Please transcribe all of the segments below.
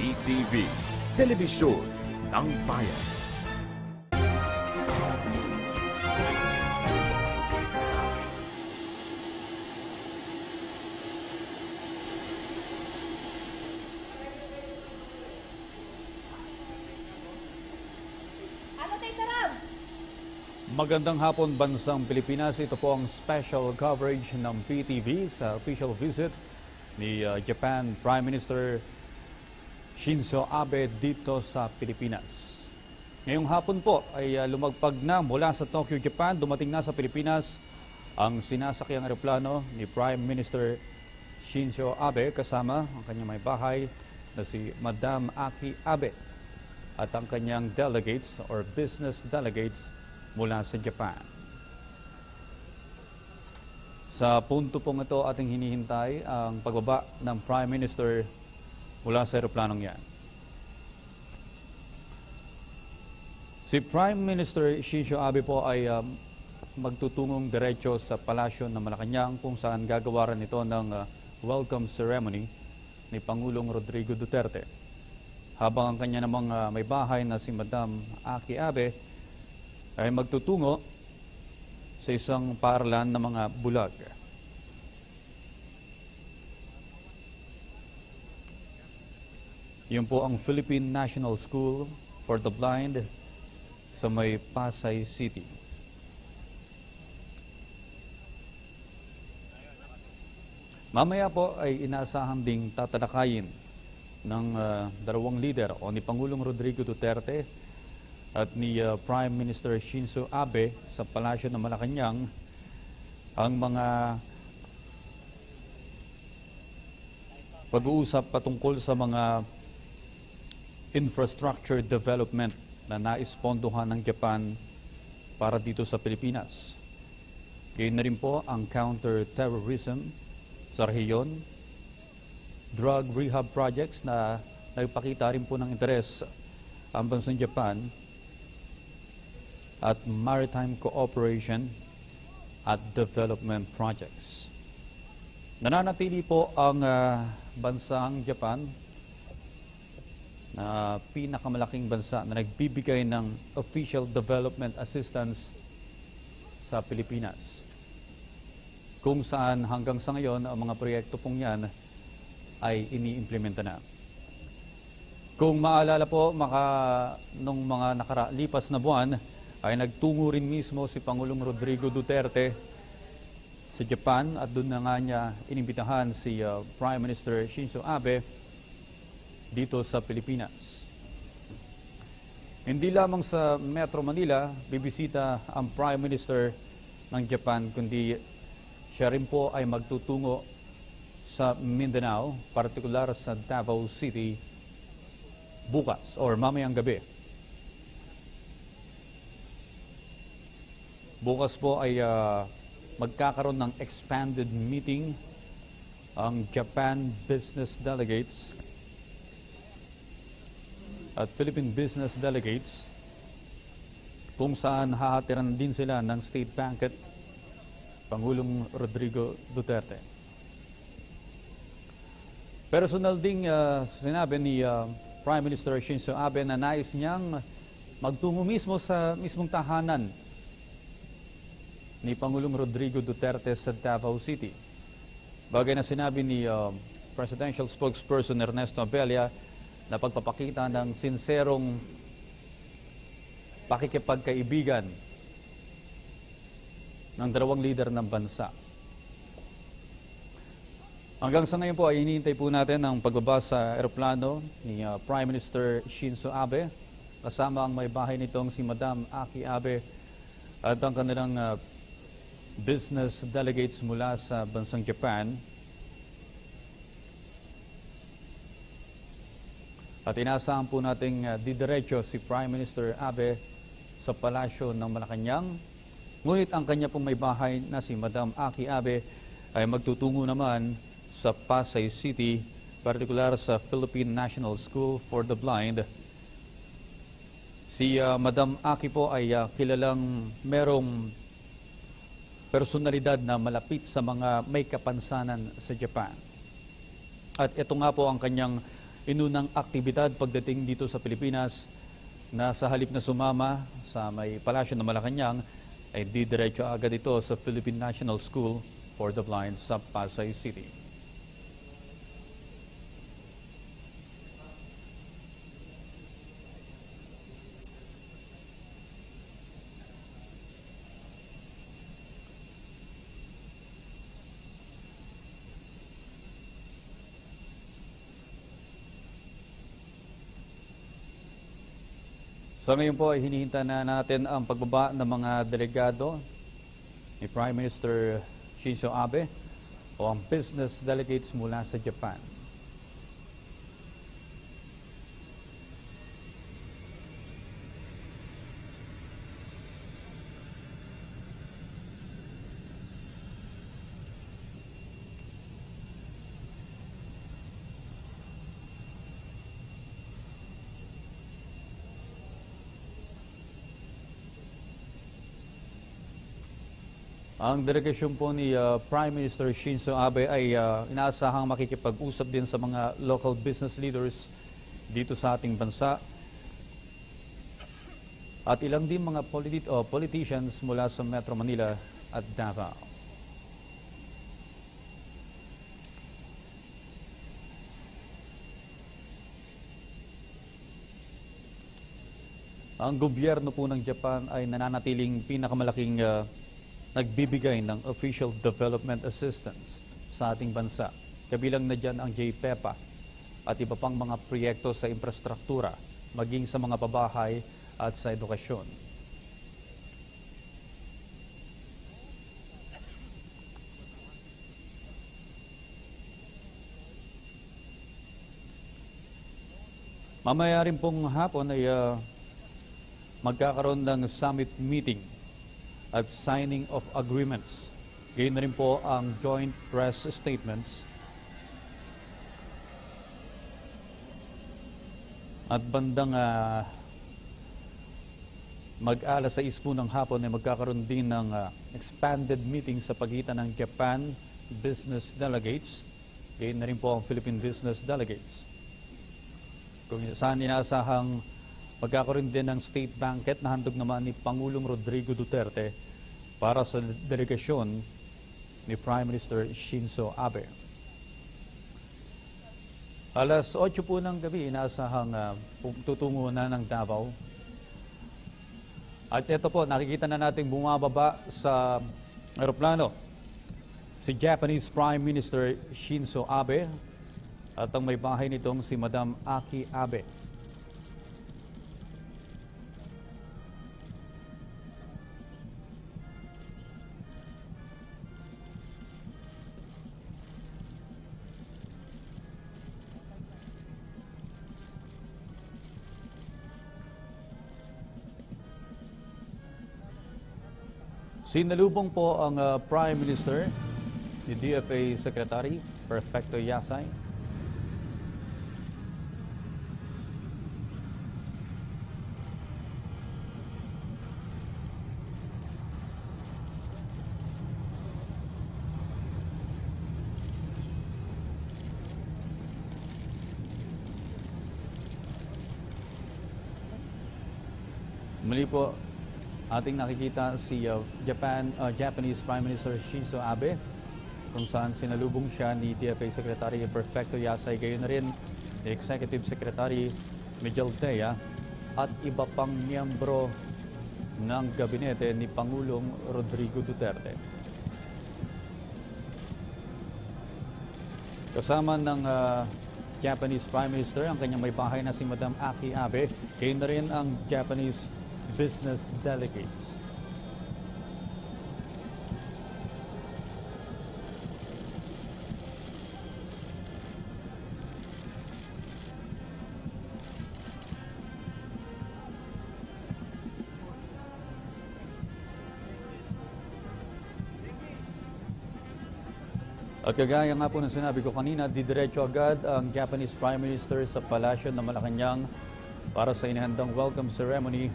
PTV, Telebisyon ng Bayan. Magandang hapon bansang Pilipinas. Ito po ang special coverage ng PTV sa official visit ni Japan Prime Minister Shinzo Abe dito sa Pilipinas. Ngayong hapon po ay lumagpag na mula sa Tokyo, Japan. Dumating na sa Pilipinas ang sinasakyang eroplano ni Prime Minister Shinzo Abe kasama ang kanyang may bahay na si Madam Aki Abe at ang kanyang delegates or business delegates mula sa Japan. Sa punto pong ito ating hinihintay ang pagbaba ng Prime Minister mula sa eroplanong yan. Si Prime Minister Shinzo Abe po ay magtutungong diretso sa palasyo ng Malacanang kung saan gagawaran ito ng welcome ceremony ni Pangulong Rodrigo Duterte. Habang ang kanya namang may bahay na si Madam Aki Abe ay magtutungo sa isang paaralan ng mga bulag. Yun po ang Philippine National School for the Blind sa may Pasay City. Mamaya po ay inaasahan ding tatalakayin ng dalawang leader o ni Pangulong Rodrigo Duterte at ni Prime Minister Shinzo Abe sa palasyo ng Malacanang ang mga pag-uusap patungkol sa mga infrastructure development na naispondohan ng Japan para dito sa Pilipinas. Gayon na rin po ang counter-terrorism sa rehiyon, drug rehab projects na nagpakita rin po ng interes ang bansang Japan, at maritime cooperation at development projects. Nananatili po ang bansang Japan na pinakamalaking bansa na nagbibigay ng official development assistance sa Pilipinas. Kung saan hanggang sa ngayon ang mga proyekto pong yan ay iniimplementa na. Kung maalala po, nung mga lipas na buwan, ay nagtungo rin mismo si Pangulong Rodrigo Duterte sa Japan at doon na nga niya inimbitahan si Prime Minister Shinzo Abe dito sa Pilipinas. Hindi lamang sa Metro Manila bibisita ang Prime Minister ng Japan, kundi siya rin po ay magtutungo sa Mindanao, partikular sa Davao City bukas or mamayang gabi. Bukas po ay magkakaroon ng expanded meeting ang Japan business delegates at Philippine business delegates kung saan hahatiran din sila ng state banquet Pangulong Rodrigo Duterte. Personal ding sinabi ni Prime Minister Shinzo Abe na nais niyang magtungo mismo sa mismong tahanan ni Pangulong Rodrigo Duterte sa Davao City. Bagay na sinabi ni Presidential Spokesperson Ernesto Abella na pagpapakita ng sinserong pakikipagkaibigan ng dalawang leader ng bansa. Hanggang sa ngayon po ay hinihintay po natin ang pagbaba sa eroplano ni Prime Minister Shinzo Abe kasama ang may bahay nitong si Madam Aki Abe at ang kanilang business delegates mula sa bansang Japan. At inaasahan po nating didiretso si Prime Minister Abe sa palasyo ng Malacanang. Ngunit ang kanya pong may bahay na si Madam Aki Abe ay magtutungo naman sa Pasay City, partikular sa Philippine National School for the Blind. Si Madam Aki po ay kilalang merong personalidad na malapit sa mga may kapansanan sa Japan. At ito nga po ang kanyang inunang aktibidad pagdating dito sa Pilipinas na sa halip na sumama sa may palasyo ng Malacanang ay didiretso agad ito sa Philippine National School for the Blind sa Pasay City. So ngayon po ay hinihintay na natin ang pagbaba ng mga delegado ni Prime Minister Shinzo Abe o ang business delegates mula sa Japan. Ang delegasyon po ni Prime Minister Shinzo Abe ay inaasahang makikipag-usap din sa mga local business leaders dito sa ating bansa at ilang din mga politicians mula sa Metro Manila at Davao. Ang gobyerno po ng Japan ay nananatiling pinakamalaking nagbibigay ng official development assistance sa ating bansa. Kabilang na dyan ang JPEPA at iba pang mga proyekto sa infrastruktura, maging sa mga pabahay at sa edukasyon. Mamaya rin pong hapon ay magkakaroon ng summit meeting at signing of agreements. Gayon na rin po ang joint press statements. At bandang mag-alas 6 po ng hapon ay magkakaroon din ng expanded meeting sa pagitan ng Japan business delegates. Gayon na rin po ang Philippine business delegates. Kung saan inaasahang magkakaroon din ng state banquet na handog naman ni Pangulong Rodrigo Duterte para sa delegasyon ni Prime Minister Shinzo Abe. Alas 8 po ng gabi, inaasahang tutungo na ng Davao. At ito po, nakikita na natin bumababa sa aeroplano si Japanese Prime Minister Shinzo Abe at ang may bahay nitong si Madam Aki Abe. Sinalubong po ang Prime Minister ni DFA Secretary Perfecto Yasay. Muli po, ating nakikita si Japanese Prime Minister Shinzo Abe kung saan sinalubong siya ni DFA Secretary Perfecto Yasay, gayon na rin ni Executive Secretary Miguel Dea at iba pang miyembro ng gabinete ni Pangulong Rodrigo Duterte. Kasama ng Japanese Prime Minister ang kanyang may bahay na si Madam Aki Abe, gayon na rin ang Japanese business delegates. At kagaya nga po ng sinabi ko kanina, didiretso agad ang Japanese Prime Minister sa palasyo ng Malacanang para sa inihandang welcome ceremony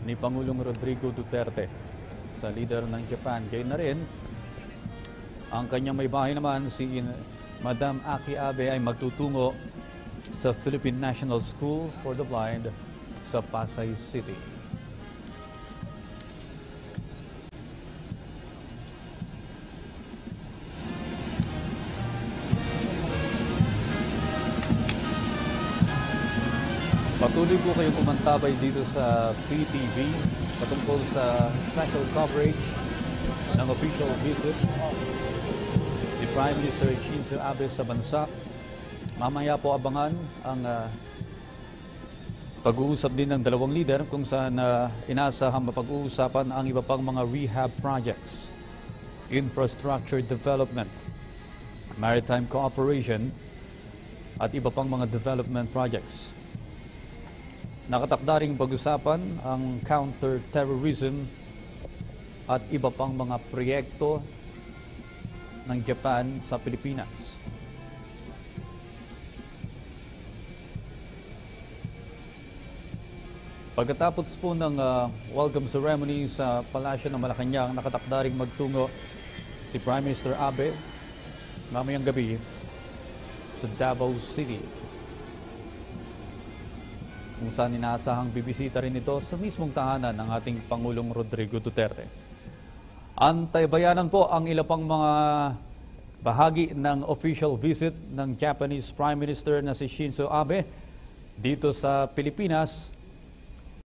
ni Pangulong Rodrigo Duterte sa leader ng Japan. Gayon na rin, ang kanyang may bahay naman si Madam Aki Abe ay magtutungo sa Philippine National School for the Blind sa Pasay City. Patuloy po kayong umantabay dito sa PTV patungkol sa special coverage ng official visit ni Prime Minister Shinzo Abe sa bansa. Mamaya po abangan ang pag-uusap din ng dalawang leader kung saan inaasahang mapag-uusapan ang iba pang mga rehab projects, infrastructure development, maritime cooperation at iba pang mga development projects. Nakatakda ring pag-usapan ang counter-terrorism at iba pang mga proyekto ng Japan sa Pilipinas. Pagkatapos po ng welcome ceremony sa Palasyo ng Malacanang, nakatakda ring magtungo si Prime Minister Abe mamayang gabi sa Davao City, kung saan inaasahang bibisita rin ito sa mismong tahanan ng ating Pangulong Rodrigo Duterte. Antaybayanan po ang ilang pang mga bahagi ng official visit ng Japanese Prime Minister na si Shinzo Abe dito sa Pilipinas